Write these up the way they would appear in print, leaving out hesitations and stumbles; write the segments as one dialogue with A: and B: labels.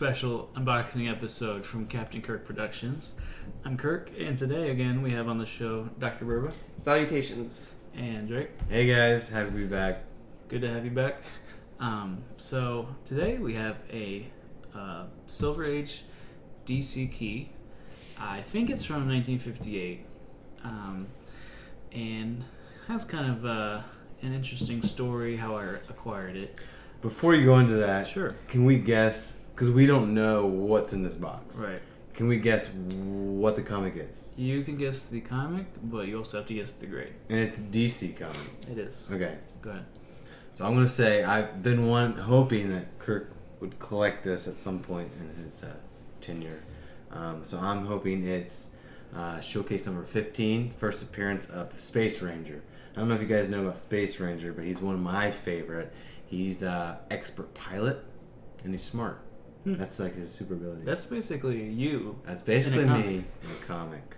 A: special unboxing episode from Captain Kirk Productions. I'm Kirk, and today, again, we have on the show Dr. Burba.
B: Salutations.
A: And Drake.
C: Hey guys, happy to be back.
A: Good to have you back. So today we have a Silver Age DC key. I think it's from 1958. And has kind of an interesting story how I acquired it.
C: Before you go into that,
A: Sure.
C: Can we guess, because we don't know what's in this box.
A: Right.
C: Can we guess what the comic is?
A: You can guess the comic, but you also have to guess the grade.
C: And it's a DC comic.
A: It is.
C: Okay.
A: Go ahead.
C: So I'm going to say I've been hoping that Kirk would collect this at some point in his tenure. So I'm hoping it's showcase number 15, first appearance of Space Ranger. I don't know if you guys know about Space Ranger, but he's one of my favorite. He's an expert pilot, and he's smart. That's like his super abilities.
A: That's basically you.
C: That's basically
A: in a
C: me in a comic.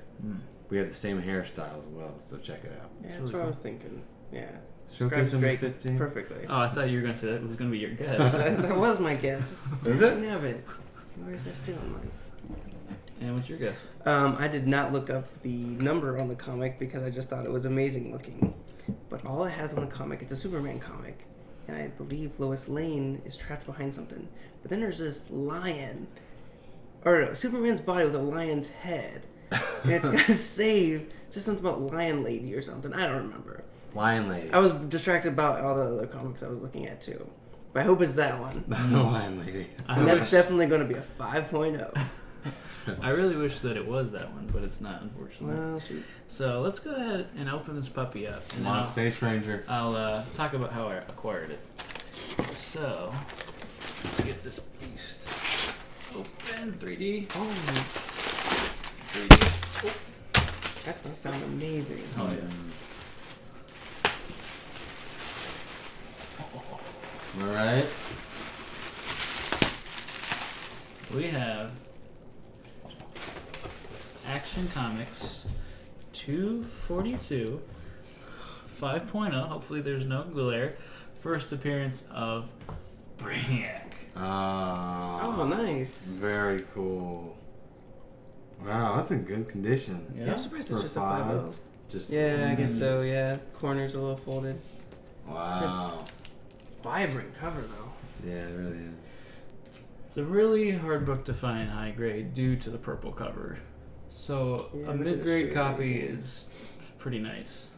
C: We have the same hairstyle as well, so check it out.
B: Yeah,
A: That's
B: that's
A: really
B: what I
A: cool.
B: was thinking. Yeah.
C: Showcase
B: Describes
C: number
B: Drake
C: 15?
B: perfectly.
A: Oh, I thought you were going to say that was going to be your guess.
B: That was my guess.
C: Is it?
B: Didn't have it. Where's that stealing mine?
A: And what's your guess?
B: I did not look up the number on the comic because I just thought it was amazing looking. But all it has on the comic, it's a Superman comic. And I believe Lois Lane is trapped behind something. But then there's this lion. Or no, Superman's body with a lion's head. And it's got to save. It says something about Lion Lady or something. I don't remember.
C: Lion Lady.
B: I was distracted about all the other comics I was looking at too. But I hope it's that one.
C: Lion Lady.
B: And that's definitely going to be a 5.0.
A: I really wish that it was that one, but it's not, unfortunately.
B: Well, shoot.
A: So let's go ahead and open this puppy up. And
C: Come on,
A: then
C: Space Ranger.
A: I'll talk about how I acquired it. So, let's get this beast open. 3D.
B: Oh,
A: 3D. Oh,
B: that's going to sound amazing.
A: oh yeah.
C: Alright.
A: We have Action Comics 242 5.0. Hopefully there's no glare. First appearance of Brainiac.
B: Oh, nice.
C: Very cool. Wow, that's in good condition.
A: Yeah.
B: Yeah, I'm surprised
C: For
B: it's just a
C: 5.
B: 5.0.
C: Just
B: Yeah, I guess so, yeah. Corner's a little folded.
C: Wow.
B: Vibrant cover, though.
C: Yeah, it really is.
A: It's a really hard book to find high grade due to the purple cover. So
B: Yeah,
A: a
B: which
A: mid grade
B: is
A: copy
B: true.
A: is pretty nice.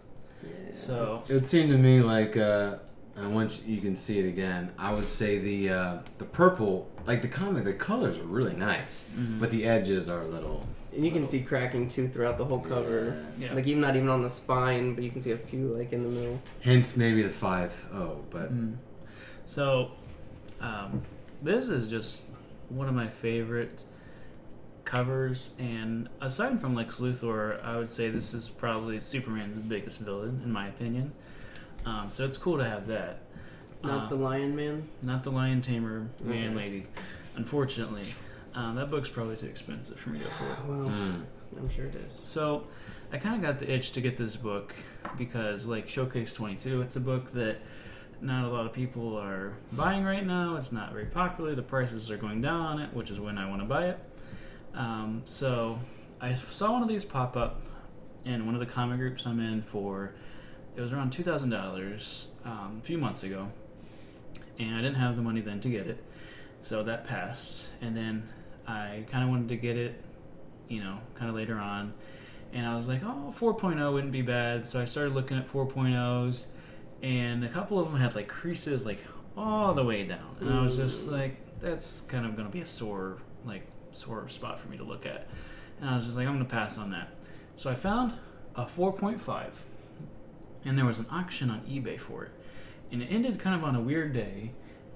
B: Yeah.
A: So
C: It would seem to me like, and once you can see it again, I would say the purple, like the comic, the colors are really nice, but the edges are a little.
B: And you can see cracking, too, throughout the whole cover.
A: Yeah.
B: Like, even not even on the spine, but you can see a few, like, in the middle.
C: Hence maybe the 5.0, but
A: So, this is just one of my favorite covers, and aside from Lex Luthor, I would say this is probably Superman's biggest villain, in my opinion. So it's cool to have that.
B: Not the Lion Man.
A: Not the Lion Tamer Man
B: Okay.
A: Lady, unfortunately. That book's probably too expensive for me to afford.
B: Well, I'm sure it is.
A: So, I kind of got the itch to get this book because, like Showcase 22, it's a book that not a lot of people are buying right now. It's not very popular. The prices are going down on it, which is when I want to buy it. So, I saw one of these pop up in one of the comic groups I'm in for, it was around $2,000 a few months ago. And I didn't have the money then to get it. So that passed. And then I kind of wanted to get it, kind of later on. And I was like, 4.0 wouldn't be bad. So I started looking at 4.0s. And a couple of them had like creases like all the way down. And I was just like, that's kind of going to be a sore spot for me to look at. And I was just like, I'm going to pass on that. So I found a 4.5. And there was an auction on eBay for it. And it ended kind of on a weird day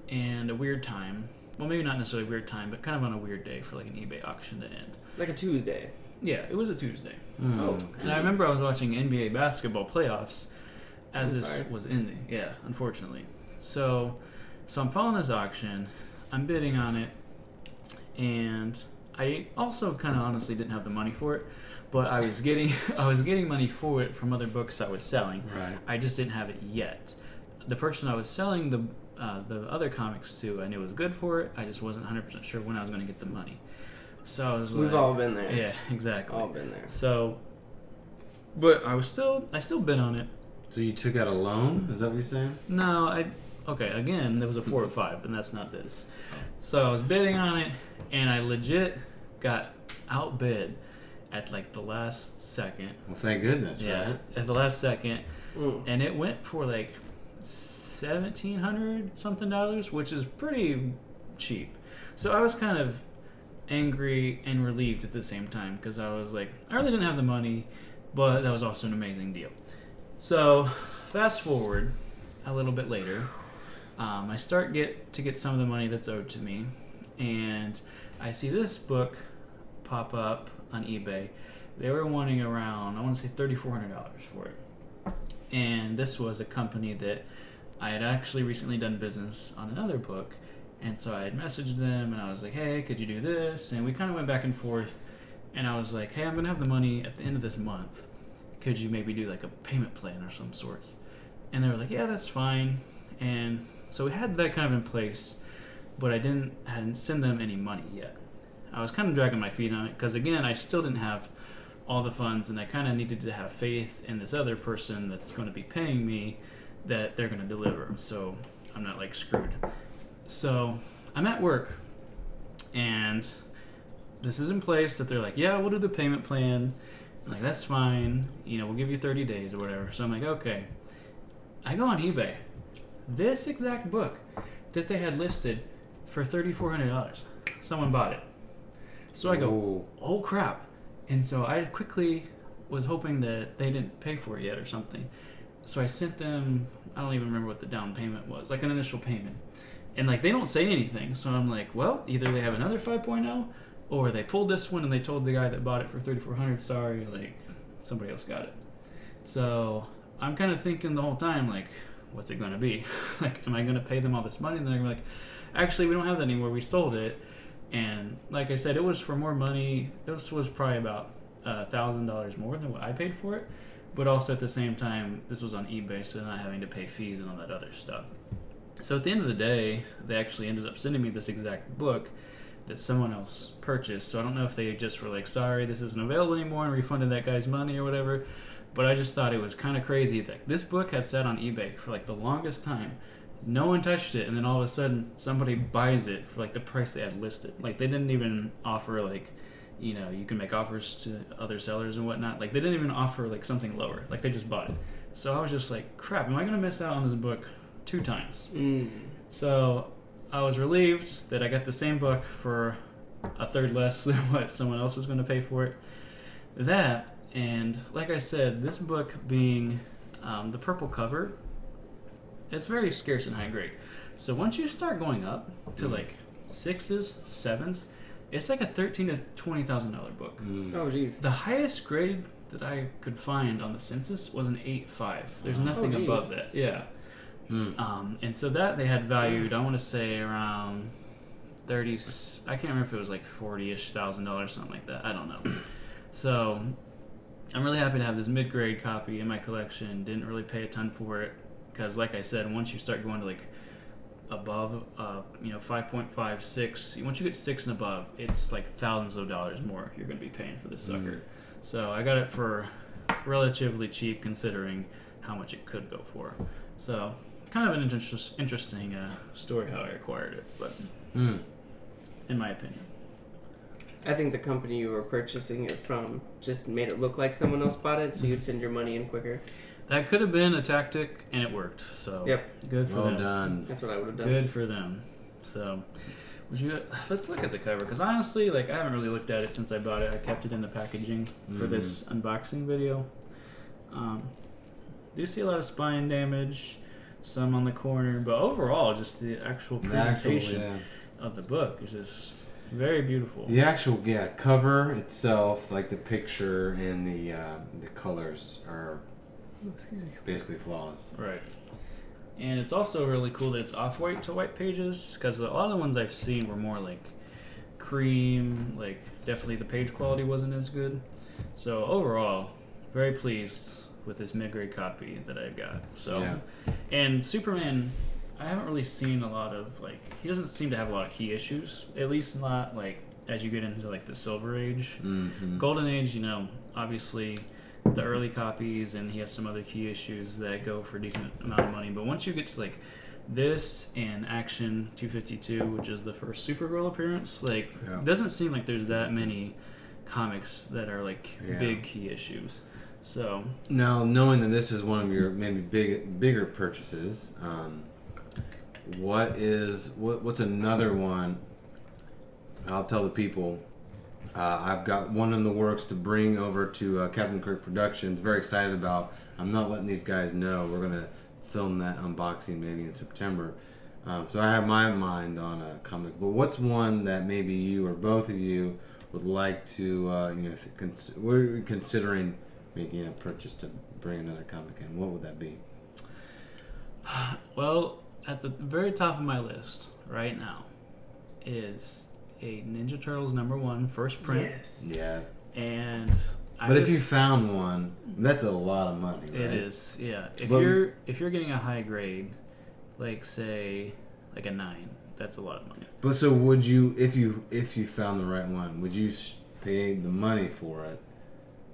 A: and a weird time. Well, maybe not necessarily a weird time, but kind of on a weird day for like an eBay auction to end.
B: Like a Tuesday.
A: Yeah, it was a Tuesday.
B: Oh.
A: And I remember I was watching NBA basketball playoffs as
B: I'm
A: this
B: sorry.
A: was ending. Yeah, unfortunately. So I'm following this auction. I'm bidding on it. And I also kind of honestly didn't have the money for it. But I was getting money for it from other books I was selling.
C: right.
A: I just didn't have it yet. the person I was selling the other comics to, I knew was good for it. I just wasn't 100% sure when I was going to get the money. So I was
B: We've all been there.
A: Yeah, exactly.
B: All been there.
A: So, but I still bid on it.
C: So you took out a loan? Is that what you're saying?
A: No, okay, again, there was a 4 or 5, and that's not this. So I was bidding on it, and I legit got outbid at like the last second.
C: Well, thank goodness,
A: Yeah,
C: right?
A: at the last second. And it went for like $1,700 something, which is pretty cheap. So I was kind of angry and relieved at the same time because I was like, I really didn't have the money, but that was also an amazing deal. So fast forward a little bit later, I start to get some of the money that's owed to me, and I see this book pop up on eBay. They were wanting around, I want to say $3,400 for it. And this was a company that I had actually recently done business on another book. And so I had messaged them and I was like, hey, could you do this? And we kind of went back and forth. And I was like, hey, I'm going to have the money at the end of this month. Could you maybe do like a payment plan or some sorts? And they were like, yeah, that's fine. And so we had that kind of in place, but I hadn't sent them any money yet. I was kind of dragging my feet on it because, again, I still didn't have all the funds, and I kind of needed to have faith in this other person that's going to be paying me that they're going to deliver, so I'm not like screwed. So I'm at work, and this is in place that they're like, yeah, we'll do the payment plan. I'm like, that's fine, we'll give you 30 days or whatever. So I'm like, okay. I go on eBay. This exact book that they had listed for $3,400, someone bought it. So I go, oh crap. And so I quickly was hoping that they didn't pay for it yet or something. So I sent them, I don't even remember what the down payment was, like an initial payment. And like they don't say anything. So I'm like, well, either they have another 5.0 or they pulled this one and they told the guy that bought it for $3,400, sorry, like somebody else got it. So I'm kind of thinking the whole time, like, what's it going to be? Like, am I going to pay them all this money? And they're like, actually, we don't have that anymore. We sold it. And like I said, it was for more money. This was probably about $1,000 more than what I paid for it. But also at the same time, this was on eBay, so not having to pay fees and all that other stuff. So at the end of the day, they actually ended up sending me this exact book that someone else purchased. So I don't know if they just were like, sorry, this isn't available anymore, and refunded that guy's money or whatever. But I just thought it was kind of crazy that this book had sat on eBay for like the longest time. No one touched it, and then all of a sudden somebody buys it for like the price they had listed. Like they didn't even offer like, you can make offers to other sellers and whatnot. Like they didn't even offer like something lower. Like they just bought it. So I was just like, crap, am I going to miss out on this book 2 times? So I was relieved that I got the same book for a third less than what someone else was going to pay for it. That, and like I said, this book being the purple cover, it's very scarce and high grade. So once you start going up to like 6s, 7s, it's like a $13,000 to $20,000 book.
B: Oh, geez.
A: The highest grade that I could find on the census was an 8.5. There's nothing above that. Yeah. And so that they had valued, I want to say around 30. I can't remember if it was like $40,000-ish, something like that. I don't know. So I'm really happy to have this mid-grade copy in my collection. Didn't really pay a ton for it. Because, like I said, once you start going to like above, 5.5, 6, once you get 6 and above, it's like thousands of dollars more you're going to be paying for this sucker. So I got it for relatively cheap considering how much it could go for. So kind of an interesting story how I acquired it, but in my opinion.
B: I think the company you were purchasing it from just made it look like someone else bought it, so you'd send your money in quicker.
A: That could have been a tactic, and it worked. So good for them.
C: Well done.
B: That's what I would have done.
A: Good for them. So, let's look at the cover, because honestly, like I haven't really looked at it since I bought it. I kept it in the packaging for this unboxing video. Do see a lot of spine damage, some on the corner, but overall, just the actual presentation of the book is just very beautiful.
C: The actual cover itself, like the picture and the colors are basically flawless.
A: Right. And it's also really cool that it's off-white to white pages, because a lot of the ones I've seen were more like cream, like definitely the page quality wasn't as good. So overall, very pleased with this mid-grade copy that I've got. So And Superman, I haven't really seen a lot of he doesn't seem to have a lot of key issues. At least not as you get into the Silver Age, Golden Age. Obviously the early copies, and he has some other key issues that go for a decent amount of money. But once you get to this and Action 252, which is the first Supergirl appearance, it doesn't seem like there's that many comics that are big key issues. So
C: now, knowing that this is one of your maybe bigger purchases, what's another one? I'll tell the people. I've got one in the works to bring over to Captain Kirk Productions. Very excited about. I'm not letting these guys know. We're gonna film that unboxing maybe in September. So I have my mind on a comic. But what's one that maybe you or both of you would like to? We're considering making a purchase to bring another comic in. What would that be?
A: Well, at the very top of my list right now is a Ninja Turtles #1 first print.
B: Yes.
C: Yeah.
A: And
C: if you found one, that's a lot of money, right?
A: It is, yeah. If you're getting a high grade, say a 9, that's a lot of money.
C: But so would you, if you found the right one, would you pay the money for it,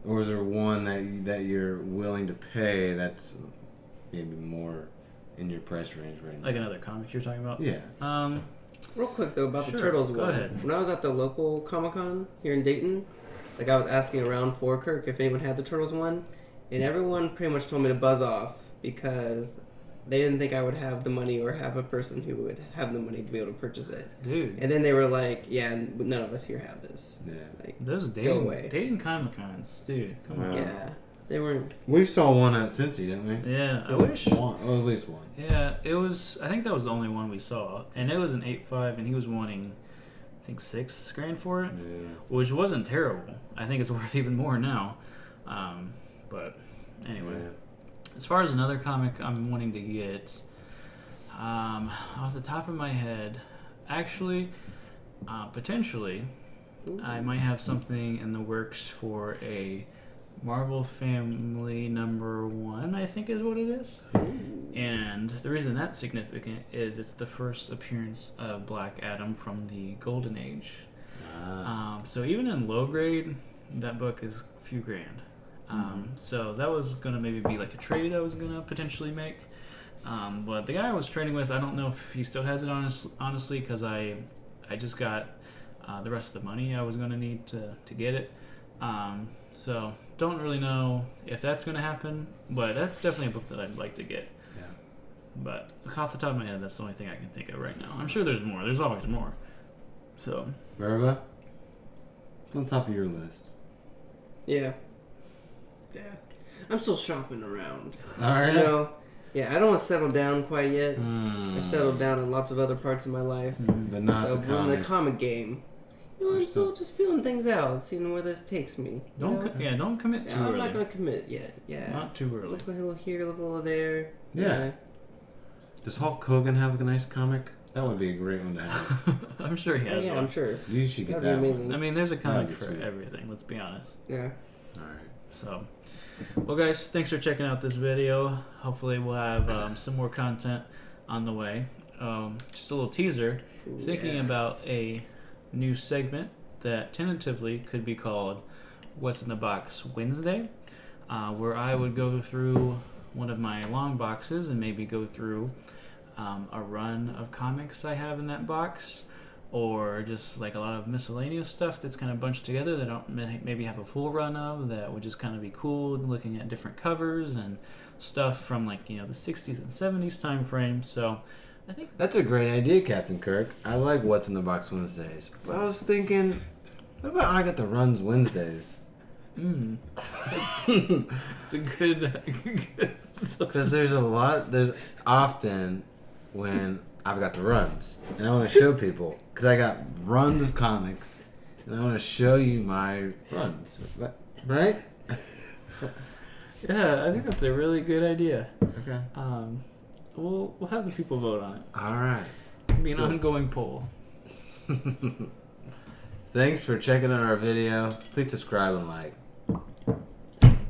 C: or is there one that you're willing to pay that's maybe more in your price range right now?
A: Another comic you're talking about?
C: Yeah.
B: Real quick though about
A: Sure,
B: the Turtles
A: go
B: one.
A: ahead.
B: When I was at the local Comic-Con here in Dayton, I was asking around for Kirk if anyone had the Turtles one, and everyone pretty much told me to buzz off because they didn't think I would have the money or have a person who would have the money to be able to purchase it.
A: Dude.
B: And then they were like, "Yeah, none of us here have this."
C: Yeah.
A: Those Dayton Comic-Cons, dude. Come on.
B: Yeah. They weren't.
C: We saw one at Cincy, didn't we?
A: Yeah, I wish.
C: One, or at least one.
A: Yeah, it was. I think that was the only one we saw, and it was an 8.5, and he was wanting, I think, $6,000 for it,
C: Yeah.
A: which wasn't terrible. I think it's worth even more now. But anyway, as far as another comic I'm wanting to get, off the top of my head, actually, potentially, I might have something in the works for a Marvel Family #1, I think is what it is. And the reason that's significant is it's the first appearance of Black Adam from the Golden Age. So even in low grade, that book is a few grand. So that was going to maybe be a trade I was going to potentially make. But the guy I was trading with, I don't know if he still has it honestly, because I just got the rest of the money I was going to need to get it. So don't really know if that's going to happen, but that's definitely a book that I'd like to get.
C: Yeah.
A: But off the top of my head, that's the only thing I can think of right now. I'm sure there's more. There's always more. So.
C: Verba? It's on top of your list.
B: Yeah. Yeah. I'm still shopping around.
C: All right.
B: Yeah, I don't want to settle down quite yet.
C: Mm.
B: I've settled down in lots of other parts of my life.
C: But not
B: so
C: the
B: in the
C: comic.
B: comic game, I'm still just feeling things out, seeing where this takes me.
A: Don't commit too early.
B: I'm not going to commit yet. Yeah.
A: Not too early.
B: Look a little here, look a little there.
C: Yeah. Does Hulk Hogan have a nice comic? That would be a great one to have.
A: I'm sure he has one.
B: I'm sure.
C: You should get
B: That'd
C: that
B: be
C: one.
B: amazing.
A: I mean, there's a comic
C: That'd be
A: for
C: sweet.
A: everything, let's be honest.
B: Yeah.
C: All right.
A: So, well, guys, thanks for checking out this video. Hopefully, we'll have some more content on the way. Just a little teaser. Thinking about a new segment that tentatively could be called What's in the Box Wednesday, where I would go through one of my long boxes and maybe go through a run of comics I have in that box, or just like a lot of miscellaneous stuff that's kind of bunched together that I don't maybe have a full run of, that would just kind of be cool, looking at different covers and stuff from the 60s and 70s time frame. So I think
C: That's a great idea, Captain Kirk. I like What's in the Box Wednesdays. But I was thinking, what about I Got the Runs Wednesdays?
A: it's a good
C: Because there's often when I've got the runs, and I want to show people, because I got runs of comics, and I want to show you my runs, right?
A: Yeah, I think that's a really good idea.
C: Okay.
A: We'll have the people vote on it.
C: All right.
A: It'll be an ongoing poll.
C: Thanks for checking out our video. Please subscribe and like.